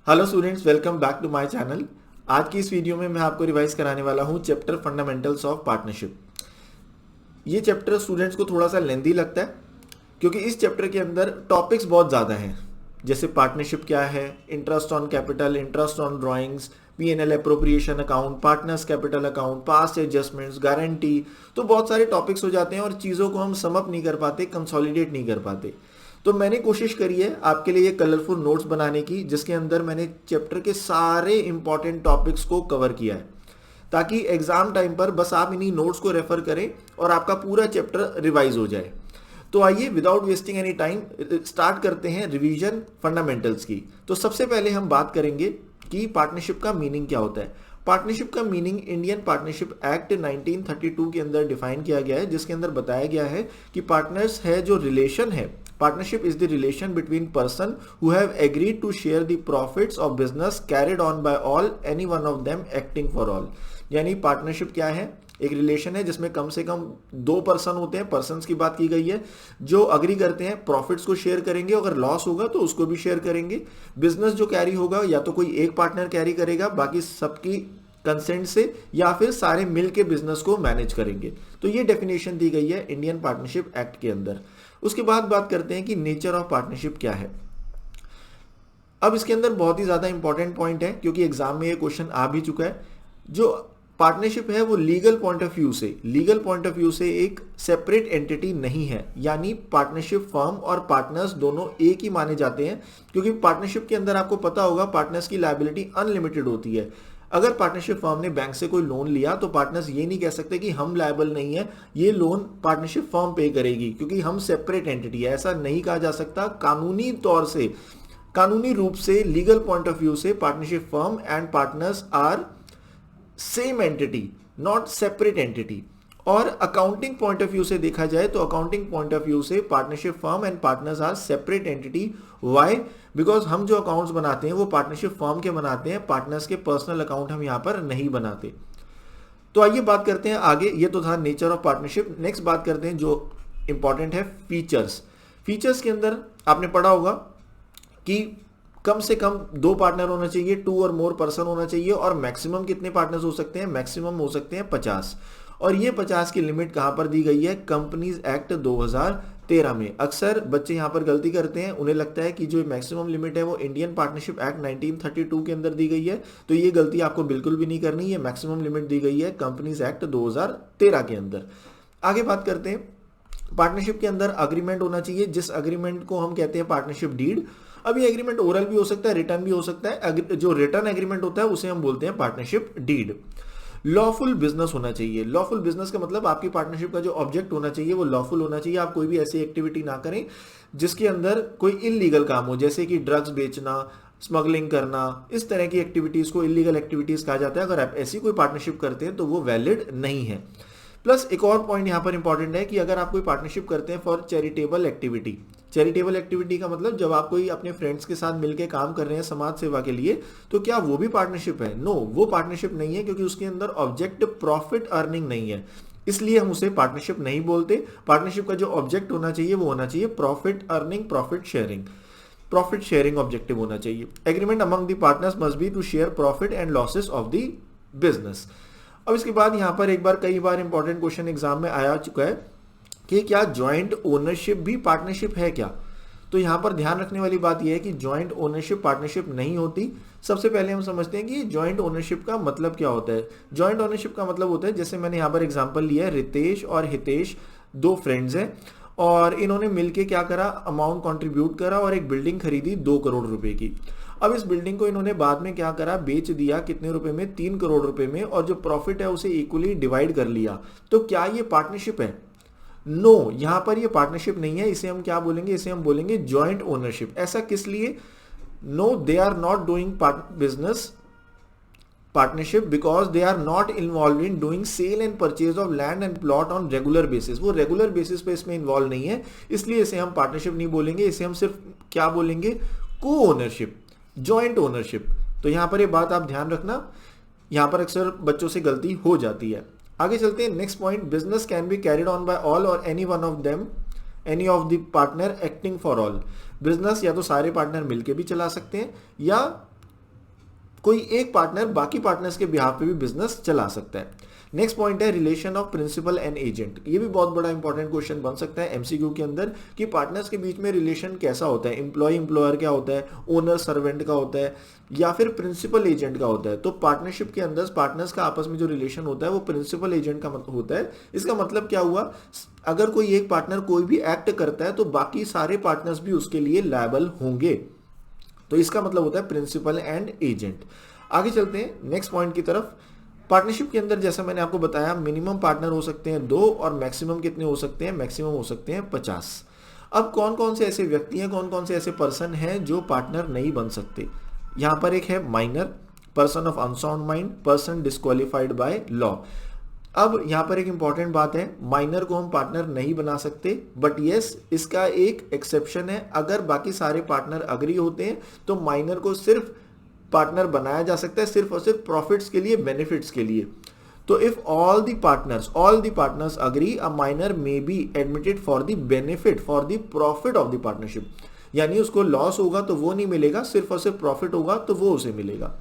Hello students, welcome back to my channel. आज की इस वीडियो में मैं आपको रिवाइज कराने वाला हूं चैप्टर फंडामेंटल्स ऑफ पार्टनरशिप। ये चैप्टर स्टूडेंट्स को थोड़ा सा लेंदी लगता है क्योंकि इस चैप्टर के अंदर टॉपिक्स बहुत ज़्यादा हैं। जैसे पार्टनरशिप क्या है, interest on capital, interest on drawings, P&L appropriation account, partners capital account, past adjustments, guarantee. तो बहुत सारे टॉपिक्स हो जाते हैं और चीज़ों को हम सम अप नहीं कर पाते, कंसोलिडेट नहीं कर पाते। तो मैंने कोशिश करी है आपके लिए कलरफुल नोट्स बनाने की, जिसके अंदर मैंने चैप्टर के सारे इंपॉर्टेंट टॉपिक्स को कवर किया है, ताकि एग्जाम टाइम पर बस आप इन्हीं नोट्स को रेफर करें और आपका पूरा चैप्टर रिवाइज हो जाए। तो आइए without wasting any time start करते हैं रिवीजन फंडामेंटल्स की। तो सबसे पहले हम बात करेंगे कि पार्टनरशिप का मीनिंग क्या होता है। पार्टनरशिप का मीनिंग इंडियन पार्टनरशिप एक्ट 1932 के अंदर डिफाइन किया गया है, जिसके अंदर बताया गया है कि पार्टनर्स है जो रिलेशन है, partnership is the relation between person who have agreed to share the profits of business carried on by all, any one of them acting for all. यानी पार्टनरशिप क्या है? एक रिलेशन है जिसमें कम से कम दो पर्सन होते हैं, पर्सन्स की बात की गई है, जो अग्री करते हैं प्रॉफिट्स को शेयर करेंगे, अगर लॉस होगा तो उसको भी शेयर करेंगे। बिजनेस जो कैरी होगा या तो कोई एक पार्टनर कैरी करेगा बाकी सबकी कंसेंट से, या फिर सारे मिल के बिजनेस को मैनेज करेंगे। तो ये डेफिनेशन दी गई है इंडियन पार्टनरशिप एक्ट के अंदर। उसके बाद बात करते हैं कि नेचर ऑफ पार्टनरशिप क्या है। अब इसके अंदर बहुत ही ज्यादा इंपॉर्टेंट पॉइंट है क्योंकि एग्जाम में ये क्वेश्चन आ भी चुका है। जो पार्टनरशिप है वो लीगल पॉइंट ऑफ व्यू से एक सेपरेट एंटिटी नहीं है, यानी पार्टनरशिप फर्म और पार्टनर्स दोनों एक ही माने जाते हैं। क्योंकि पार्टनरशिप के अंदर आपको पता होगा पार्टनर्स की लायबिलिटी अनलिमिटेड होती है। अगर पार्टनरशिप फर्म ने बैंक से कोई लोन लिया तो पार्टनर्स ये नहीं कह सकते कि हम लायबल नहीं है, ये लोन पार्टनरशिप फर्म पे करेगी क्योंकि हम सेपरेट एंटिटी है। ऐसा नहीं कहा जा सकता। कानूनी तौर से, कानूनी रूप से, लीगल पॉइंट ऑफ व्यू से partnership firm and partners are same entity, not separate entity. और अकाउंटिंग पॉइंट ऑफ व्यू से देखा जाए तो अकाउंटिंग पॉइंट ऑफ व्यू से partnership firm and partners are separate entity. Why? Because हम जो accounts बनाते हैं वो पार्टनरशिप फर्म के बनाते हैं, पार्टनर्स के पर्सनल अकाउंट हम यहां पर नहीं बनाते। तो आइए बात करते हैं आगे। ये तो था नेचर ऑफ पार्टनरशिप। नेक्स्ट बात करते हैं जो इंपॉर्टेंट है, फीचर्स। फीचर्स के अंदर आपने पढ़ा होगा कि कम से कम दो पार्टनर होना चाहिए, टू और मोर पर्सन होना चाहिए, और मैक्सिमम कितने पार्टनर्स हो सकते हैं? मैक्सिमम हो सकते हैं 50। और ये 50 की लिमिट कहां पर दी गई है? कंपनीज एक्ट 2013 में। अक्सर बच्चे यहां पर गलती करते हैं, उन्हें लगता है कि जो मैक्सिमम लिमिट है वो इंडियन पार्टनरशिप एक्ट 1932 के अंदर दी गई है। तो ये गलती आपको बिल्कुल भी नहीं करनी है। मैक्सिमम लिमिट दी गई है कंपनीज एक्ट 2013 के अंदर। आगे बात करते हैं, पार्टनरशिप के अंदर अग्रीमेंट होना चाहिए, जिस अग्रीमेंट को हम कहते हैं पार्टनरशिप डीड। अब ये एग्रीमेंट ओरल भी हो सकता है, रिटर्न भी हो सकता है। जो रिटर्न एग्रीमेंट होता है उसे हम बोलते हैं पार्टनरशिप डीड। लॉफुल बिजनेस होना चाहिए। लॉफुल बिजनेस का मतलब आपकी पार्टनरशिप का जो ऑब्जेक्ट होना चाहिए वो लॉफुल होना चाहिए। आप कोई भी ऐसी एक्टिविटी ना करें जिसके अंदर कोई इलीगल काम हो, जैसे कि ड्रग्स बेचना, स्मगलिंग करना, इस तरह की एक्टिविटीज को इलीगल एक्टिविटीज कहा जाता है। अगर आप ऐसी कोई पार्टनरशिप करते हैं तो वो वैलिड नहीं है। प्लस एक और पॉइंट यहां पर इंपॉर्टेंट है कि अगर आप कोई पार्टनरशिप करते हैं for charitable activity. Charitable activity का मतलब जब आप कोई अपने फ्रेंड्स के साथ मिलकर काम कर रहे हैं समाज सेवा के लिए, तो क्या वो भी पार्टनरशिप है? नो, वो पार्टनरशिप नहीं है क्योंकि उसके अंदर ऑब्जेक्ट प्रॉफिट अर्निंग नहीं है, इसलिए हम उसे पार्टनरशिप नहीं बोलते। पार्टनरशिप का जो ऑब्जेक्ट होना चाहिए वो होना चाहिए profit earning, profit sharing objective होना चाहिए। Agreement among the partners must be to share profit and losses of the business. अब इसके बाद यहां पर एक बार, कई बार इंपॉर्टेंट क्वेश्चन एग्जाम में आया चुका है कि क्या जॉइंट ओनरशिप भी पार्टनरशिप है क्या? तो यहां पर ध्यान रखने वाली बात यह है कि जॉइंट ओनरशिप पार्टनरशिप नहीं होती। सबसे पहले हम समझते हैं कि जॉइंट ओनरशिप का मतलब क्या होता है। जॉइंट ओनरशिप का मतलब होता है, जैसे मैंने यहां पर एग्जांपल लिया है, रितेश और हितेश दो फ्रेंड्स हैं और इन्होंने मिलके क्या करा, अमाउंट कंट्रीब्यूट करा और एक बिल्डिंग खरीदी 2 करोड़ रुपए की। अब इस बिल्डिंग को इन्होंने बाद में क्या करा, बेच दिया, कितने रुपए में? 3 करोड़ रुपए में, और जो प्रॉफिट है उसे इक्वली डिवाइड कर लिया। तो क्या ये पार्टनरशिप है? नो, यहां पर ये पार्टनरशिप नहीं है। इसे हम क्या बोलेंगे? इसे हम बोलेंगे जॉइंट ओनरशिप। ऐसा किस लिए? No, they are not doing business partnership because they are not involve in doing sale and purchase of land and plot on regular basis. वो रेगुलर बेसिस पे इसमें इन्वॉल्व नहीं है, इसलिए इसे हम पार्टनरशिप नहीं बोलेंगे। इसे हम सिर्फ क्या बोलेंगे? को ओनरशिप, जॉइंट ओनरशिप। तो यहां पर ये बात आप ध्यान रखना, यहां पर अक्सर बच्चों से गलती हो जाती है। आगे चलते हैं, next point, business can be carried on by all or any one of them, any of the partner acting for all. Business या तो सारे पार्टनर मिलके भी चला सकते हैं या कोई एक पार्टनर बाकी पार्टनर्स के बिहाफ पे भी बिजनेस चला सकता है। नेक्स्ट पॉइंट है relation of principal and agent. ये भी बहुत बड़ा इंपॉर्टेंट क्वेश्चन बन सकता है एमसीक्यू के अंदर कि पार्टनर्स के बीच में रिलेशन कैसा होता है, एम्प्लॉय एम्प्लॉयर क्या होता है, ओनर सर्वेंट का होता है, या फिर प्रिंसिपल एजेंट का होता है। तो पार्टनरशिप के अंदर पार्टनर्स का आपस में जो रिलेशन होता है वो प्रिंसिपल एजेंट का होता है। इसका मतलब क्या हुआ, अगर कोई एक पार्टनर कोई भी एक्ट करता है तो बाकी सारे पार्टनर्स भी उसके लिए लायबल होंगे। तो इसका मतलब होता है प्रिंसिपल एंड एजेंट। आगे चलते हैं नेक्स्ट पॉइंट की तरफ। पार्टनरशिप के अंदर जैसा मैंने आपको बताया मिनिमम पार्टनर हो सकते हैं 2 और मैक्सिमम कितने हो सकते हैं, मैक्सिमम हो सकते हैं 50। अब कौन कौन से ऐसे व्यक्ति हैं, कौन कौन से ऐसे पर्सन हैं जो पार्टनर नहीं बन सकते। यहां पर एक है minor, person of unsound mind, person disqualified by law. अब यहां पर एक इंपॉर्टेंट बात है, माइनर को हम पार्टनर नहीं बना सकते, बट यस इसका एक एक्सेप्शन है। अगर बाकी सारे पार्टनर अग्री होते हैं तो माइनर को सिर्फ पार्टनर बनाया जा सकता है, सिर्फ और सिर्फ प्रॉफिट्स के लिए, बेनिफिट्स के लिए। तो if all the partners agree, a minor may be admitted for the benefit, for the profit of the partnership. यानी उसको लॉस होगा तो वो नहीं मिलेगा, सिर्फ और सिर्फ प्रॉफिट होगा तो वो उसे मिलेगा।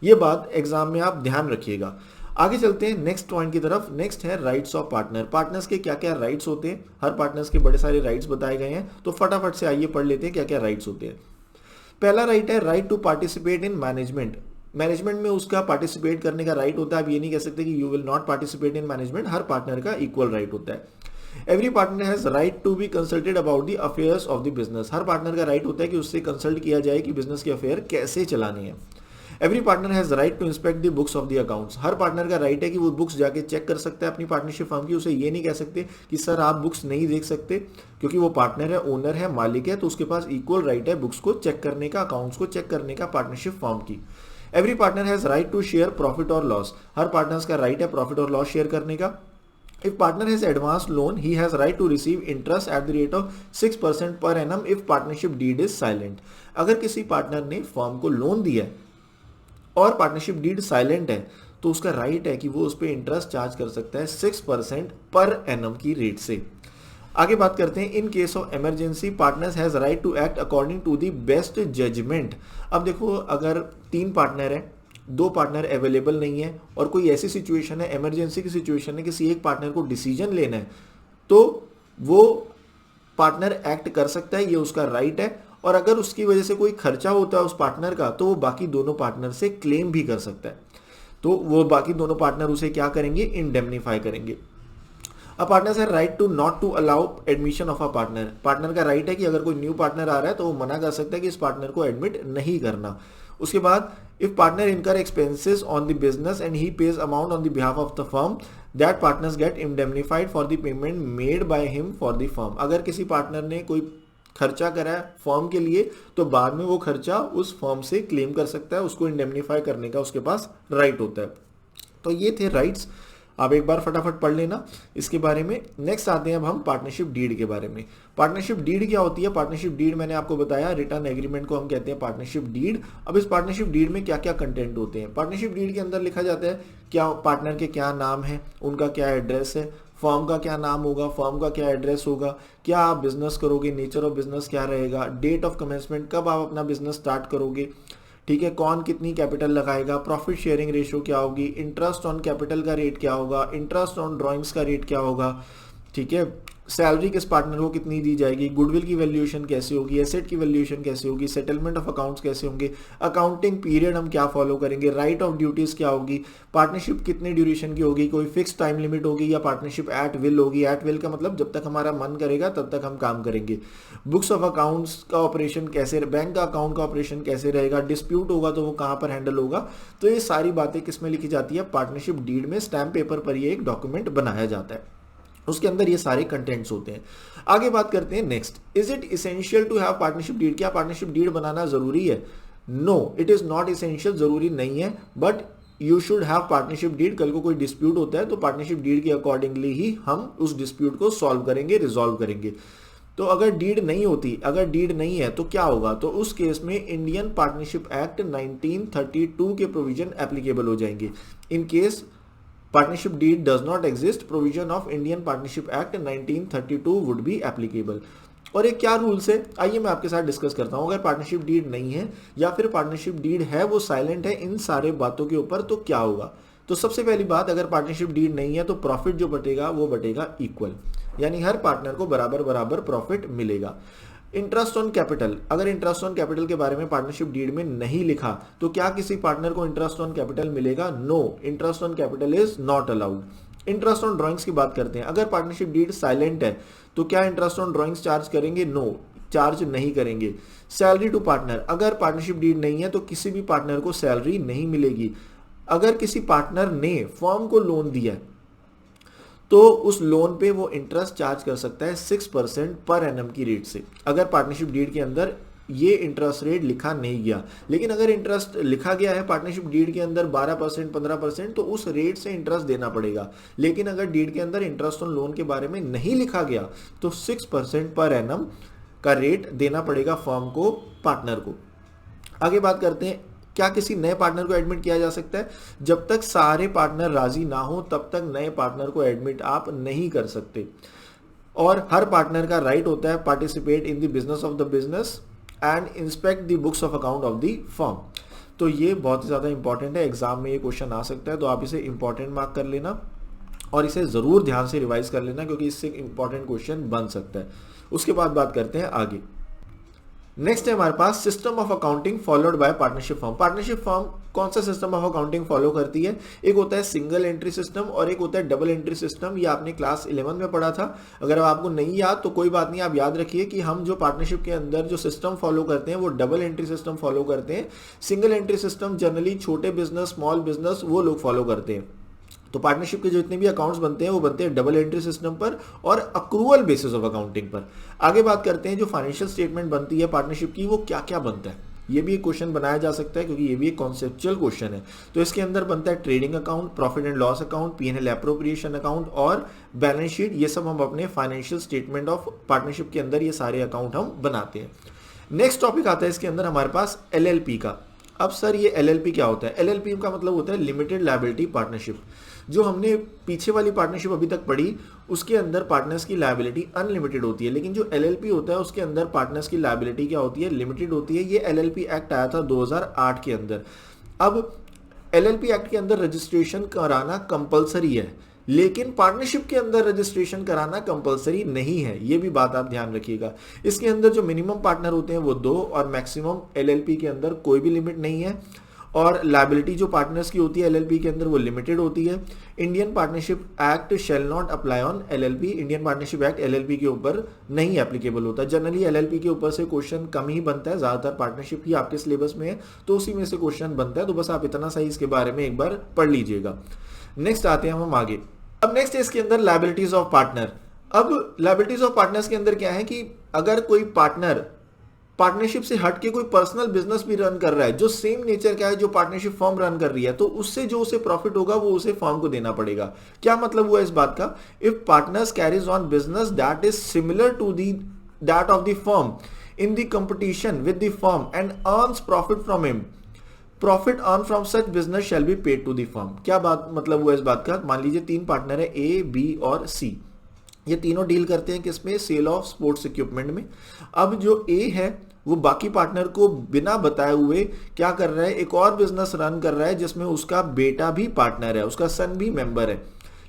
ये बात एग्जाम में आप ध्यान रखिएगा। आगे चलते हैं नेक्स्ट पॉइंट की तरफ। नेक्स्ट है राइट्स ऑफ पार्टनर। पार्टनर्स के क्या क्या राइट्स होते हैं, हर पार्टनर्स के बड़े सारे राइट्स बताए गए हैं, तो फटाफट से आइए पढ़ लेते हैं क्या क्या राइट्स होते हैं। पहला राइट है right to participate in management. Management में उसका पार्टिसिपेट करने का राइट होता है। आप ये नहीं कह सकते कि you will not participate in management, हर पार्टनर का इक्वल राइट होता है। Every partner has right to be consulted about the affairs of the business. हर पार्टनर का राइट होता है कि उससे कंसल्ट किया जाए कि बिजनेस के अफेयर कैसे चलाने हैं। Every partner has right to inspect the books of the accounts. हर पार्टनर का राइट है कि वो बुक्स जाके चेक कर सकता है अपनी पार्टनरशिप फर्म की। उसे ये नहीं कह सकते कि सर आप बुक्स नहीं देख सकते, क्योंकि वो पार्टनर है, ओनर है, मालिक है, तो उसके पास इक्वल राइट है बुक्स को चेक करने का, अकाउंट्स को चेक करने का पार्टनरशिप फर्म की। Every partner has right to share profit और लॉस। हर पार्टनर्स का राइट है प्रॉफिट और लॉस शेयर करने का। If partner has advanced loan, he has right to receive interest at the rate of 6% per annum if partnership deed is silent. अगर किसी partner ने फर्म को लोन दिया है और पार्टनरशिप डीड साइलेंट है तो उसका राइट है कि वो उस पर इंटरेस्ट चार्ज कर सकता है 6% पर एनम की रेट से। आगे बात करते हैं in case of emergency partners has right to act according to the best judgement. अब देखो अगर 3 पार्टनर है, 2 पार्टनर अवेलेबल नहीं है और कोई ऐसी सिचुएशन है, इमरजेंसी की सिचुएशन है, किसी एक पार्टनर को डिसीजन लेना है, तो वो पार्टनर एक्ट कर सकता है, ये उसका राइट है। और अगर उसकी वजह से कोई खर्चा होता है उस पार्टनर का तो वो बाकी दोनों पार्टनर से क्लेम भी कर सकता है। तो वो बाकी दोनों पार्टनर उसे क्या करेंगे, इंडेमनीफाई करेंगे। अब पार्टनर्स है right to not to allow admission of a partner. Partner का राइट है कि अगर कोई न्यू पार्टनर आ रहा है तो वो मना कर सकता है कि इस पार्टनर को एडमिट नहीं करना। उसके बाद if partner incur expenses on the business and he pays amount on the behalf of the firm, that partners get indemnified for the payment made by him for the firm. अगर किसी partner ने कोई खर्चा करा है firm के लिए तो बाद में वो खर्चा उस फर्म से क्लेम कर सकता है, उसको इंडेमनीफाई करने का उसके पास राइट होता है। तो ये थे राइट्स, आप एक बार फटाफट पढ़ लेना इसके बारे में। नेक्स्ट आते हैं अब हम पार्टनरशिप डीड के बारे में। पार्टनरशिप डीड क्या होती है? पार्टनरशिप डीड मैंने आपको बताया, रिटर्न एग्रीमेंट को हम कहते हैं पार्टनरशिप डीड। अब इस पार्टनरशिप डीड में क्या क्या कंटेंट होते हैं? पार्टनरशिप डीड के अंदर लिखा जाता है क्या पार्टनर के क्या नाम है, उनका क्या एड्रेस है, फर्म का क्या नाम होगा, फर्म का क्या एड्रेस होगा, क्या आप बिजनेस करोगे, नेचर ऑफ बिजनेस क्या रहेगा, डेट ऑफ कमेंसमेंट कब आप अपना बिजनेस स्टार्ट करोगे, ठीक है, कौन कितनी कैपिटल लगाएगा, प्रॉफिट शेयरिंग रेशियो क्या होगी, इंटरेस्ट ऑन कैपिटल का रेट क्या होगा, इंटरेस्ट ऑन ड्राइंग्स का रेट क्या होगा, ठीक है, सैलरी किस पार्टनर को कितनी दी जाएगी, गुडविल की वैल्यूएशन कैसे होगी, एसेट की वैल्यूएशन कैसे होगी, सेटलमेंट ऑफ अकाउंट्स कैसे होंगे, अकाउंटिंग पीरियड हम क्या फॉलो करेंगे, राइट ऑफ ड्यूटीज क्या होगी, पार्टनरशिप कितने ड्यूरेशन की होगी, कोई फिक्स टाइम लिमिट होगी या पार्टनरशिप एट विल होगी। एट विल का मतलब जब तक हमारा मन करेगा तब तक हम काम करेंगे। बुक्स ऑफ अकाउंट्स का ऑपरेशन कैसे, बैंक का अकाउंट का ऑपरेशन कैसे रहेगा, डिस्प्यूट होगा तो वो कहाँ पर हैंडल होगा। तो ये सारी बातें किस में लिखी जाती है? पार्टनरशिप डीड में। स्टैम्प पेपर पर ये एक डॉक्यूमेंट बनाया जाता है, उसके अंदर ये सारे कंटेंट्स होते हैं। आगे बात करते हैं next, is it essential to have partnership deed? क्या पार्टनरशिप डीड बनाना जरूरी है? No, it is not essential, जरूरी नहीं है, but you should have partnership deed. कल को कोई डिस्प्यूट होता है तो पार्टनरशिप डीड के अकॉर्डिंगली ही हम उस डिस्प्यूट को सॉल्व करेंगे, रिजॉल्व करेंगे। तो अगर डीड नहीं होती, अगर डीड नहीं है तो क्या होगा? तो उस केस में इंडियन पार्टनरशिप एक्ट 1932 के प्रोविजन एप्लीकेबल हो जाएंगे। In case partnership deed does not exist, provision of Indian Partnership Act 1932 would be applicable। और ये क्या रूल्स है, आइए मैं आपके साथ डिस्कस करता हूं। अगर पार्टनरशिप डीड नहीं है या फिर पार्टनरशिप डीड है वो साइलेंट है इन सारे बातों के ऊपर, तो क्या होगा। तो सबसे पहली बात, अगर पार्टनरशिप डीड नहीं है तो प्रॉफिट जो बटेगा वो बटेगा इक्वल, यानी हर पार्टनर को बराबर बराबर प्रॉफिट मिलेगा। इंटरेस्ट ऑन कैपिटल, अगर इंटरेस्ट ऑन कैपिटल के बारे में पार्टनरशिप डीड में नहीं लिखा तो क्या किसी पार्टनर को इंटरेस्ट ऑन कैपिटल मिलेगा? No, interest on capital is not allowed. Interest on drawings की बात करते हैं, अगर पार्टनरशिप डीड साइलेंट है तो क्या इंटरेस्ट ऑन ड्राइंग्स चार्ज करेंगे? नो, चार्ज नहीं करेंगे। सैलरी टू पार्टनर, अगर पार्टनरशिप डीड नहीं है तो किसी भी पार्टनर को सैलरी नहीं मिलेगी। अगर किसी पार्टनर ने फर्म को लोन दिया तो उस लोन पे वो इंटरेस्ट चार्ज कर सकता है 6% पर एनम की रेट से, अगर पार्टनरशिप डीड के अंदर ये इंटरेस्ट रेट लिखा नहीं गया। लेकिन अगर इंटरेस्ट लिखा गया है पार्टनरशिप डीड के अंदर 12% 15%, तो उस रेट से इंटरेस्ट देना पड़ेगा। लेकिन अगर डीड के अंदर इंटरेस्ट ऑन लोन के बारे में नहीं लिखा गया तो 6% पर एनम का रेट देना पड़ेगा फर्म को, पार्टनर को। आगे बात करते हैं, क्या किसी नए पार्टनर को एडमिट किया जा सकता है? जब तक सारे पार्टनर राजी ना हो तब तक नए पार्टनर को एडमिट आप नहीं कर सकते। और हर पार्टनर का राइट होता है participate in the business of the business and inspect the books of account of the firm. तो ये बहुत ही ज़्यादा इंपॉर्टेंट है, एग्जाम में ये क्वेश्चन आ सकता है, तो आप इसे इंपॉर्टेंट मार्क कर लेना और इसे ज़रूर ध्यान से रिवाइज कर लेना क्योंकि इससे इंपॉर्टेंट क्वेश्चन बन सकता है। उसके बाद बात करते हैं आगे। नेक्स्ट है हमारे पास system of accounting followed by partnership firm. Partnership firm कौन सा सिस्टम ऑफ अकाउंटिंग फॉलो करती है? एक होता है सिंगल एंट्री सिस्टम और एक होता है डबल एंट्री सिस्टम। ये आपने क्लास 11 में पढ़ा था। अगर आपको नहीं याद तो कोई बात नहीं, आप याद रखिए कि हम जो पार्टनरशिप के अंदर जो सिस्टम फॉलो करते हैं वो डबल एंट्री सिस्टम फॉलो करते हैं। सिंगल एंट्री सिस्टम जनरली छोटे बिजनेस, स्मॉल बिजनेस वो लोग फॉलो करते हैं। तो पार्टनरशिप के जितने भी अकाउंट्स बनते हैं वो बनते हैं डबल एंट्री सिस्टम पर और अक्रूवल बेसिस ऑफ अकाउंटिंग पर। आगे बात करते हैं जो फाइनेंशियल स्टेटमेंट बनती है पार्टनरशिप की वो क्या क्या बनता है। ये भी एक क्वेश्चन बनाया जा सकता है क्योंकि ये भी एक कॉन्सेप्चुअल क्वेश्चन है। तो इसके अंदर बनता है trading account, profit and loss account, P&L appropriation account और बैलेंस शीट। ये सब हम अपने फाइनेंशियल स्टेटमेंट ऑफ पार्टनरशिप के अंदर ये सारे अकाउंट हम बनाते हैं। नेक्स्ट टॉपिक आता है इसके अंदर हमारे पास LLP का। अब सर ये LLP क्या होता है? LLP का मतलब होता है लिमिटेड लायबिलिटी पार्टनरशिप। जो हमने पीछे वाली पार्टनरशिप अभी तक पढ़ी उसके अंदर पार्टनर्स की लायबिलिटी अनलिमिटेड होती है, लेकिन जो LLP होता है उसके अंदर पार्टनर्स की लायबिलिटी क्या होती है? लिमिटेड होती है। ये LLP एक्ट आया था 2008 के अंदर। अब LLP एक्ट के अंदर रजिस्ट्रेशन कराना कंपलसरी है, लेकिन पार्टनरशिप के अंदर रजिस्ट्रेशन कराना कंपलसरी नहीं है। ये भी बात आप ध्यान रखिएगा। इसके अंदर जो मिनिमम पार्टनर होते हैं वो 2 और मैक्सिमम LLP के अंदर कोई भी लिमिट नहीं है। और लायबिलिटी जो पार्टनर्स की होती है LLP के अंदर वो लिमिटेड होती है। Indian Partnership act shall not apply on LLP। Indian Partnership act LLP के ऊपर नहीं एप्लीकेबल होता। जनरली LLP के ऊपर से क्वेश्चन कम ही बनता है, ज्यादातर पार्टनरशिप ही आपके सिलेबस में है तो उसी में से क्वेश्चन बनता है। तो बस आप इतना सही इसके बारे में एक बार पढ़ लीजिएगा। नेक्स्ट आते हैं हम आगे। अब नेक्स्ट है इसके अंदर लायबिलिटीज ऑफ पार्टनर। अब लायबिलिटीज ऑफ पार्टनर्स के अंदर क्या है कि अगर कोई पार्टनर पार्टनरशिप से हट के कोई पर्सनल बिजनेस भी रन कर रहा है जो सेम नेचर का है जो पार्टनरशिप फर्म रन कर रही है, तो उससे जो उसे प्रॉफिट होगा वो उसे फर्म को देना पड़ेगा। क्या मतलब हुआ इस बात का? If partners carries on business that is similar to that of the firm in the competition with the firm and earns profit from him, profit earn from such business shall be paid to the firm. क्या बात मतलब हुआ इस बात का? मान लीजिए 3 partner है A, B और C। ये तीनों डील करते हैं किसमें? सेल ऑफ स्पोर्ट्स इक्विपमेंट में। अब जो A है वो बाकी पार्टनर को बिना बताए हुए क्या कर रहा है? एक और बिजनेस रन कर रहा है जिसमें उसका बेटा भी पार्टनर है, उसका सन भी मेंबर है,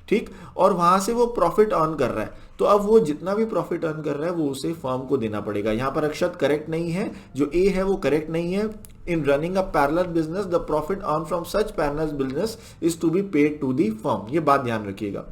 ठीक, और वहां से वो प्रॉफिट अर्न कर रहा है। तो अब वो जितना भी प्रॉफिट अर्न कर रहा है वो उसे फर्म को देना पड़ेगा। यहां पर अक्षर करेक्ट नहीं है, जो A है वो करेक्ट नहीं है। In running a parallel business the profit earn from such parallel business is to be paid to the firm. ये बात ध्यान रखिएगा।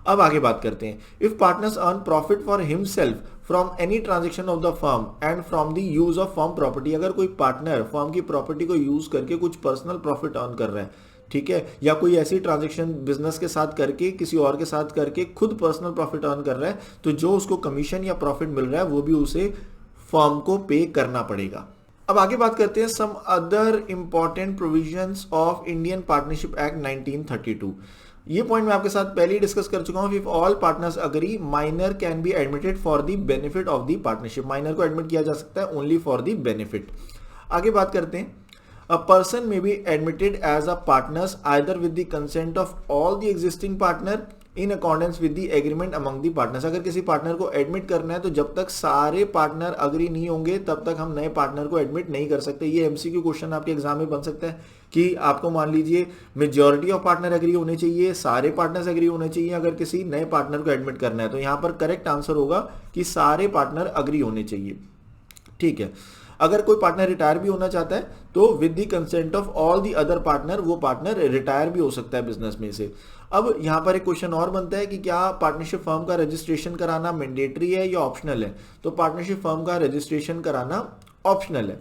अब आगे बात करते हैं। If partners earn profit for himself from any transaction of the firm and from the use of firm property, अगर कोई पार्टनर फर्म की प्रॉपर्टी को यूज करके कुछ पर्सनल प्रॉफिट अर्न कर रहा है, ठीक है, या कोई ऐसी ट्रांजेक्शन बिजनेस के साथ करके किसी और के साथ करके खुद पर्सनल प्रॉफिट अर्न कर रहा है, तो जो उसको कमीशन या प्रॉफिट मिल रहा है वो भी उसे फर्म को पे करना पड़ेगा। अब आगे बात करते हैं some other important provisions of Indian Partnership Act 1932। ये पॉइंट मैं आपके साथ पहले ही डिस्कस कर चुका हूं। If all partners agree minor can be admitted for the benefit of the partnership. Minor को एडमिट किया जा सकता है ओनली फॉर द बेनिफिट। आगे बात करते हैं। A person may be admitted as a partners either with the consent of all the existing partner in accordance with the agreement among the partners. अगर किसी पार्टनर को एडमिट करना है तो जब तक सारे पार्टनर अग्री नहीं होंगे तब तक हम नए पार्टनर को एडमिट नहीं कर सकते। ये एमसीक्यू क्वेश्चन आपके एग्जाम में बन सकता है कि आपको मान लीजिए मेजॉरिटी ऑफ पार्टनर एग्री होने चाहिए, सारे पार्टनर्स एग्री होने चाहिए अगर किसी नए पार्टनर को एडमिट करना है। तो यहां पर करेक्ट आंसर होगा कि सारे पार्टनर अग्री होने चाहिए। ठीक है, अगर कोई पार्टनर रिटायर भी होना चाहता है तो with the consent of all the other partner वो पार्टनर रिटायर भी हो सकता है बिजनेस में से। अब यहां पर एक क्वेश्चन और बनता है कि क्या पार्टनरशिप फर्म का रजिस्ट्रेशन कराना मैंडेटरी है या ऑप्शनल है। तो पार्टनरशिप फर्म का रजिस्ट्रेशन कराना ऑप्शनल है।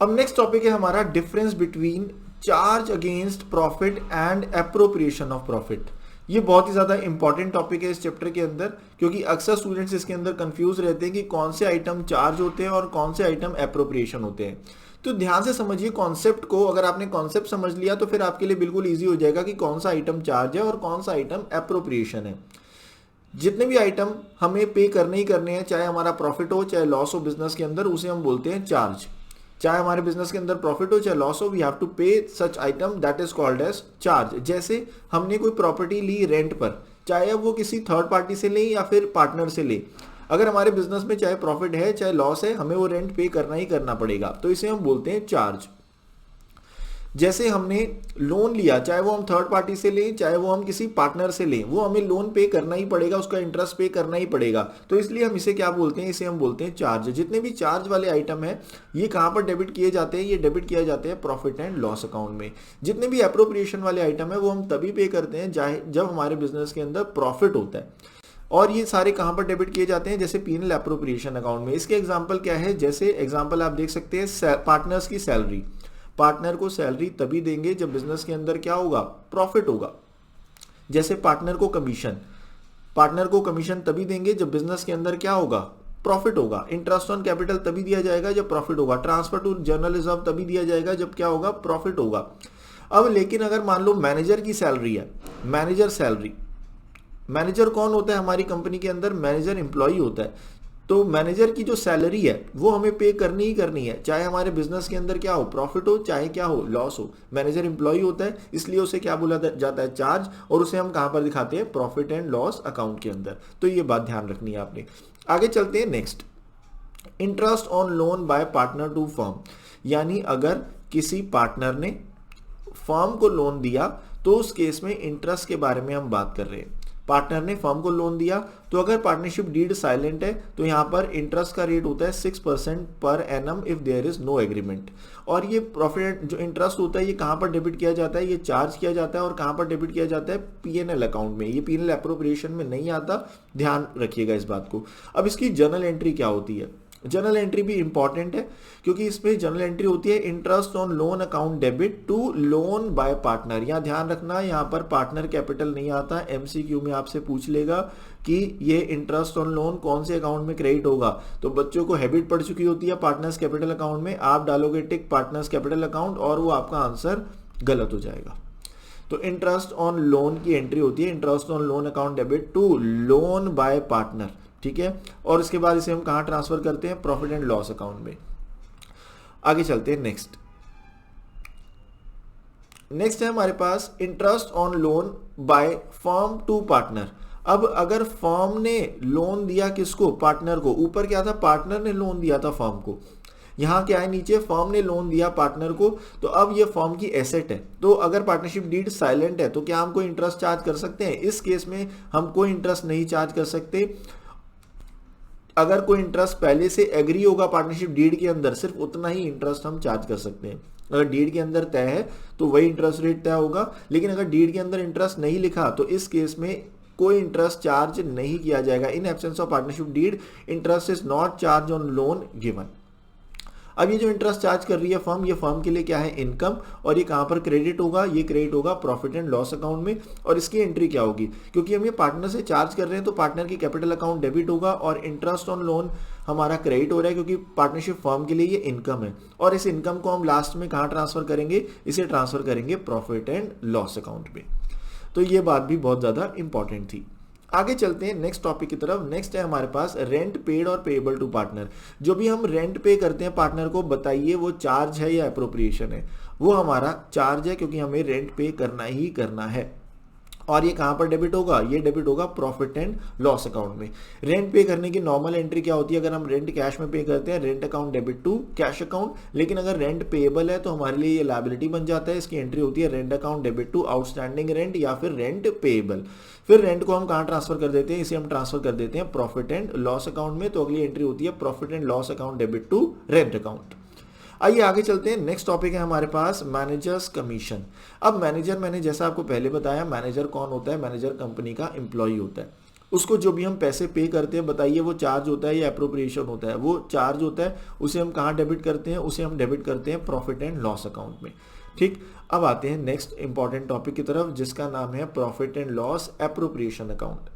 अब नेक्स्ट टॉपिक है हमारा difference between charge against profit and appropriation of profit. ये बहुत ही ज्यादा इंपॉर्टेंट टॉपिक है इस चैप्टर के अंदर, क्योंकि अक्सर स्टूडेंट्स इसके अंदर कंफ्यूज रहते हैं कि कौन से आइटम चार्ज होते हैं और कौन से आइटम एप्रोप्रिएशन होते हैं। तो ध्यान से समझिए कॉन्सेप्ट को। अगर आपने कॉन्सेप्ट समझ लिया तो फिर आपके लिए बिल्कुल ईजी हो जाएगा कि कौन सा आइटम चार्ज है और कौन सा आइटम एप्रोप्रिएशन है। जितने भी आइटम हमें पे करने ही करने हैं, चाहे हमारा प्रॉफिट हो चाहे लॉस हो बिजनेस के अंदर, उसे हम बोलते हैं चार्ज। चाहे हमारे बिजनेस के अंदर प्रॉफिट हो चाहे लॉस हो, we have to pay such item that is called as charge. जैसे हमने कोई प्रॉपर्टी ली रेंट पर, चाहे वो किसी थर्ड पार्टी से ले या फिर पार्टनर से ले, अगर हमारे बिजनेस में चाहे प्रॉफिट है चाहे लॉस है, हमें वो रेंट पे करना ही करना पड़ेगा, तो इसे हम बोलते हैं चार्ज। जैसे हमने लोन लिया, चाहे वो हम थर्ड पार्टी से लें चाहे वो हम किसी पार्टनर से लें, वो हमें लोन पे करना ही पड़ेगा, उसका इंटरेस्ट पे करना ही पड़ेगा, तो इसलिए हम इसे क्या बोलते हैं, इसे हम बोलते हैं चार्ज। जितने भी चार्ज वाले आइटम है ये कहां पर डेबिट किए जाते हैं, ये डेबिट किए जाते हैं प्रॉफिट एंड लॉस अकाउंट में। जितने भी एप्रोप्रिएशन वाले आइटम है वो हम तभी पे करते हैं जब हमारे बिजनेस के अंदर प्रॉफिट होता है, और ये सारे कहां पर डेबिट किए जाते हैं, जैसे पीनल एप्रोप्रिएशन अकाउंट में। इसके एग्जांपल क्या है, जैसे एग्जांपल आप देख सकते हैं पार्टनर्स की सैलरी। पार्टनर को सैलरी तभी देंगे जब बिजनेस के अंदर क्या होगा, प्रॉफिट होगा। जैसे पार्टनर को कमीशन तभी देंगे जब बिजनेस के अंदर क्या होगा, प्रॉफिट होगा। इंटरेस्ट ऑन कैपिटल तभी दिया जाएगा जब प्रॉफिट होगा। ट्रांसफर टू जनरल रिजर्व तभी दिया जाएगा जब क्या होगा, प्रॉफिट होगा। अब लेकिन अगर मान लो मैनेजर की सैलरी है, मैनेजर सैलरी, मैनेजर कौन होता है हमारी कंपनी के अंदर, मैनेजर एम्प्लॉय होता है, तो मैनेजर की जो सैलरी है वो हमें पे करनी ही करनी है, चाहे हमारे बिजनेस के अंदर क्या हो, प्रॉफिट हो चाहे क्या हो, लॉस हो। मैनेजर एम्प्लॉय होता है इसलिए उसे क्या बोला जाता है, चार्ज, और उसे हम कहां पर दिखाते हैं, प्रॉफिट एंड लॉस अकाउंट के अंदर। तो ये बात ध्यान रखनी है आपने। आगे चलते हैं next, interest on loan by partner to firm. यानी अगर किसी पार्टनर ने फर्म को लोन दिया तो उस केस में इंटरेस्ट के बारे में हम बात कर रहे हैं। पार्टनर ने फर्म को लोन दिया, तो अगर पार्टनरशिप डीड साइलेंट है तो यहां पर इंटरेस्ट का रेट होता है 6% per annum if there is no agreement. और ये प्रॉफिट जो इंटरेस्ट होता है ये कहां पर डेबिट किया जाता है, ये चार्ज किया जाता है, और कहां पर डेबिट किया जाता है, पीएनएल अकाउंट में। ये पीएनएल एप्रोप्रिएशन में नहीं आता, ध्यान रखिएगा इस बात को। अब इसकी जर्नल एंट्री क्या होती है, जर्नल एंट्री भी इंपॉर्टेंट है, क्योंकि इसमें जर्नल एंट्री होती है interest on loan account debit to loan by partner. यहां ध्यान रखना, यहां पर पार्टनर कैपिटल नहीं आता। एमसीक्यू में आपसे पूछ लेगा कि ये इंटरेस्ट ऑन लोन कौन से अकाउंट में क्रेडिट होगा, तो बच्चों को हैबिट पड़ चुकी होती है पार्टनर्स कैपिटल अकाउंट में, आप डालोगे टिक पार्टनर्स कैपिटल अकाउंट और वो आपका आंसर गलत हो जाएगा। तो इंटरेस्ट ऑन लोन की एंट्री होती है interest on loan account debit to loan by partner, ठीक है। और इसके बाद इसे हम कहां ट्रांसफर करते हैं, प्रॉफिट एंड लॉस अकाउंट में। आगे चलते हैं नेक्स्ट है हमारे पास interest on loan by firm to partner. अब अगर फर्म ने लोन दिया किसको, पार्टनर को, ऊपर क्या था, पार्टनर ने लोन दिया था फर्म को, यहां क्या है, नीचे फर्म ने लोन दिया पार्टनर को, तो अब ये फर्म की एसेट है। तो अगर पार्टनरशिप डीड साइलेंट है तो क्या हम कोई इंटरेस्ट चार्ज कर सकते हैं, इस केस में हम कोई इंटरेस्ट नहीं चार्ज कर सकते। अगर कोई इंटरेस्ट पहले से एग्री होगा पार्टनरशिप डीड के अंदर, सिर्फ उतना ही इंटरेस्ट हम चार्ज कर सकते हैं। अगर डीड के अंदर तय है तो वही इंटरेस्ट रेट तय होगा, लेकिन अगर डीड के अंदर इंटरेस्ट नहीं लिखा तो इस केस में कोई इंटरेस्ट चार्ज नहीं किया जाएगा। In absence of partnership deed interest is not charge on loan given. अब ये जो इंटरेस्ट चार्ज कर रही है फर्म, ये फर्म के लिए क्या है, इनकम, और ये कहां पर क्रेडिट होगा, ये क्रेडिट होगा प्रॉफिट एंड लॉस अकाउंट में। और इसकी एंट्री क्या होगी, क्योंकि हम ये पार्टनर से चार्ज कर रहे हैं तो पार्टनर की कैपिटल अकाउंट डेबिट होगा और इंटरेस्ट ऑन लोन हमारा क्रेडिट हो रहा है, क्योंकि पार्टनरशिप फर्म के लिए ये इनकम है। और इस इनकम को हम लास्ट में कहां ट्रांसफर करेंगे, इसे ट्रांसफर करेंगे प्रॉफिट एंड लॉस अकाउंट में। तो ये बात भी बहुत ज्यादा इंपॉर्टेंट थी। आगे चलते हैं नेक्स्ट टॉपिक की तरफ। नेक्स्ट है हमारे पास रेंट पेड और पेएबल टू पार्टनर। जो भी हम रेंट पे करते हैं पार्टनर को, बताइए वो चार्ज है या एप्रोप्रिएशन है। वो हमारा चार्ज है, क्योंकि हमें रेंट पे करना ही करना है। और ये कहां पर डेबिट होगा, ये डेबिट होगा प्रॉफिट एंड लॉस अकाउंट में। रेंट पे करने की नॉर्मल एंट्री क्या होती है, अगर हम रेंट कैश में पे करते हैं rent account debit to cash account, लेकिन अगर रेंट पेएबल है तो हमारे लिए ये लायबिलिटी बन जाता है, इसकी एंट्री होती है rent account debit to outstanding rent या फिर रेंट पेएबल। फिर रेंट को हम कहां ट्रांसफर कर देते हैं, इसे हम ट्रांसफर कर देते हैं प्रॉफिट एंड लॉस अकाउंट में, तो अगली एंट्री होती है profit and loss account debit to rent account. आइए आगे चलते हैं, नेक्स्ट टॉपिक है हमारे पास मैनेजर्स कमीशन। अब मैनेजर, मैंने जैसा आपको पहले बताया, मैनेजर कौन होता है, मैनेजर कंपनी का एम्प्लॉय होता है, उसको जो भी हम पैसे पे करते हैं, बताइए वो चार्ज होता है या एप्रोप्रिएशन होता है, वो चार्ज होता है, उसे हम कहाँ डेबिट करते हैं, उसे हम डेबिट करते हैं प्रॉफिट एंड लॉस अकाउंट में। ठीक, अब आते हैं नेक्स्ट इंपॉर्टेंट टॉपिक की तरफ जिसका नाम है profit and loss appropriation account.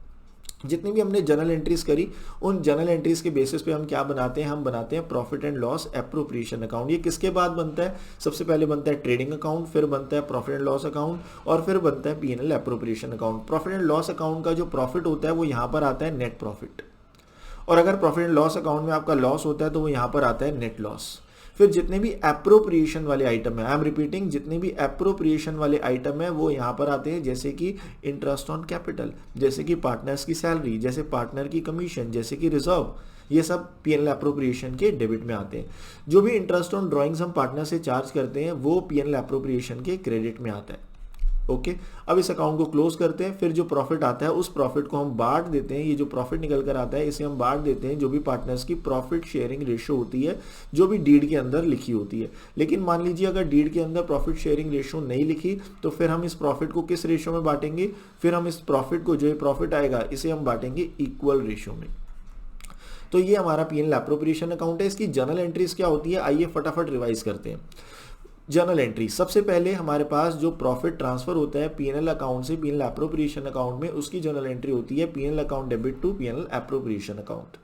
जितनी भी हमने जर्नल एंट्रीज करी, उन जर्नल एंट्रीज के बेसिस पे हम क्या बनाते हैं, हम बनाते हैं profit and loss appropriation account. ये किसके बाद बनता है, सबसे पहले बनता है ट्रेडिंग अकाउंट, फिर बनता है प्रॉफिट एंड लॉस अकाउंट और फिर बनता है PNL appropriation account. Profit and loss account का जो प्रॉफिट होता है वो यहाँ पर आता है नेट प्रॉफिट, और अगर प्रॉफिट एंड लॉस अकाउंट में आपका लॉस होता है तो वो यहाँ पर आता है नेट लॉस। फिर जितने भी एप्रोप्रिएशन वाले आइटम है, आई एम रिपीटिंग, जितने भी एप्रोप्रिएशन वाले आइटम है वो यहाँ पर आते हैं, जैसे कि इंटरेस्ट ऑन कैपिटल, जैसे कि पार्टनर्स की सैलरी, जैसे पार्टनर की कमीशन, जैसे कि रिजर्व, ये सब पीएनएल एप्रोप्रिएशन के डेबिट में आते हैं। जो भी इंटरेस्ट ऑन ड्रॉइंग्स हम पार्टनर से चार्ज करते हैं वो पीएनएल एप्रोप्रिएशन के क्रेडिट में आता है। ओके, अब इस अकाउंट को क्लोज करते हैं। फिर जो प्रॉफिट आता है उस प्रॉफिट को हम बांट देते हैं, ये जो प्रॉफिट निकल कर आता है इसे हम बांट देते हैं जो भी पार्टनर्स की प्रॉफिट शेयरिंग रेशियो होती है, जो भी डीड के अंदर लिखी होती है। लेकिन मान लीजिए अगर डीड के अंदर प्रॉफिट शेयरिंग रेशियो नहीं लिखी तो फिर हम इस प्रॉफिट को किस रेशियो में बांटेंगे, फिर हम इस प्रॉफिट को, जो प्रॉफिट आएगा इसे हम बांटेंगे इक्वल रेशियो में। तो ये हमारा पीएनएल एप्रोप्रिएशन अकाउंट है। इसकी जर्नल एंट्रीज क्या होती है, आइए फटाफट रिवाइज करते हैं। जर्नल एंट्री, सबसे पहले हमारे पास जो प्रॉफिट ट्रांसफर होता है पीएनएल अकाउंट से पीएनएल एप्रोप्रिएशन अकाउंट में, उसकी जर्नल एंट्री होती है PNL account debit to PNL appropriation account.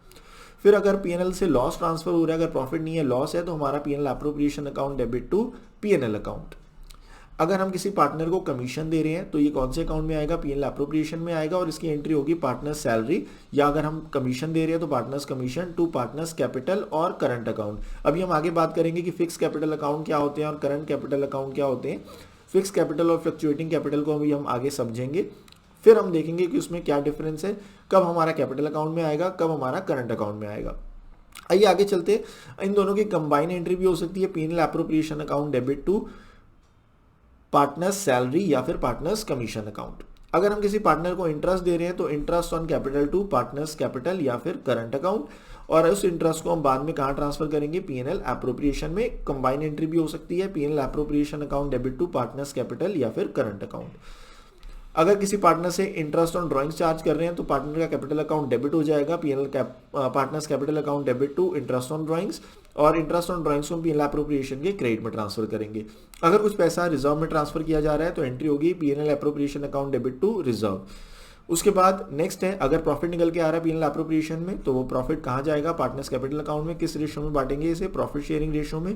फिर अगर पीएनएल से लॉस ट्रांसफर हो रहा है, अगर प्रॉफिट नहीं है लॉस है, तो हमारा PNL appropriation account debit to PNL account. अगर हम किसी पार्टनर को कमीशन दे रहे हैं तो ये कौन से अकाउंट में आएगा, पीएनएल एप्रोप्रिएशन में आएगा और इसकी एंट्री होगी पार्टनर सैलरी, या अगर हम कमीशन दे रहे हैं तो partners commission to partners capital और करंट अकाउंट। अभी हम आगे बात करेंगे कि फिक्स कैपिटल अकाउंट क्या होते हैं और करंट कैपिटल अकाउंट क्या होते हैं। फिक्स कैपिटल और फ्लक्चुएटिंग कैपिटल को अभी हम आगे समझेंगे। फिर हम देखेंगे कि उसमें क्या डिफरेंस है, कब हमारा कैपिटल अकाउंट में आएगा, कब हमारा करंट अकाउंट में आएगा। आइए आगे चलते, इन दोनों की कंबाइन एंट्री भी हो सकती है PNL appropriation account debit to partners salary या फिर पार्टनर्स कमीशन अकाउंट। अगर हम किसी पार्टनर को इंटरेस्ट दे रहे हैं तो interest on capital to partners capital या फिर करंट अकाउंट, और उस इंटरेस्ट को हम बाद में कहां ट्रांसफर करेंगे, पीएनएल एप्रोप्रिएशन में। कंबाइन एंट्री भी हो सकती है PNL appropriation account debit to partners capital या फिर करंट अकाउंट। अगर किसी पार्टनर से इंटरेस्ट ऑन ड्राइंग्स चार्ज कर रहे हैं तो पार्टनर का कैपिटल अकाउंट डेबिट हो जाएगा PNL partners capital account debit to interest on drawings, और इंटरेस्ट ऑन ड्राइंग्स को पीएनएल एप्रोप्रिएशन के क्रेडिट में ट्रांसफर करेंगे। अगर कुछ पैसा रिजर्व में ट्रांसफर किया जा रहा है तो एंट्री होगी PNL appropriation account debit to reserve. उसके बाद नेक्स्ट है, अगर प्रॉफिट निकल के आ रहा है पीएनएल एप्रोप्रिएशन में तो वो प्रॉफिट कहां जाएगा, पार्टनर्स कैपिटल अकाउंट में। किस रेशियो में बांटेंगे इसे, प्रॉफिट शेयरिंग रेशियो में।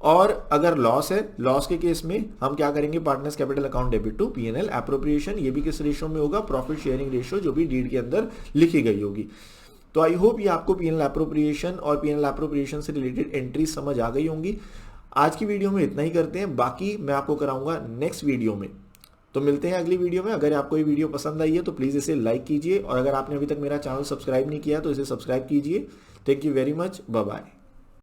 और अगर लॉस है, लॉस के केस में हम क्या करेंगे, partners capital account debit to PNL appropriation. ये भी किस रेशियो में होगा, प्रॉफिट शेयरिंग रेशियो, जो भी डीड के अंदर लिखी गई होगी। तो आई होप ये आपको पीएनएल एप्रोप्रिएशन और पीएनएल एप्रोप्रिएशन से रिलेटेड एंट्री समझ आ गई होंगी। आज की वीडियो में इतना ही करते हैं, बाकी मैं आपको कराऊंगा नेक्स्ट वीडियो में। तो मिलते हैं अगली वीडियो में। अगर आपको ये वीडियो पसंद आई है तो प्लीज़ इसे लाइक कीजिए, और अगर आपने अभी तक मेरा चैनल सब्सक्राइब नहीं किया तो इसे सब्सक्राइब कीजिए। Thank you very much, bye bye.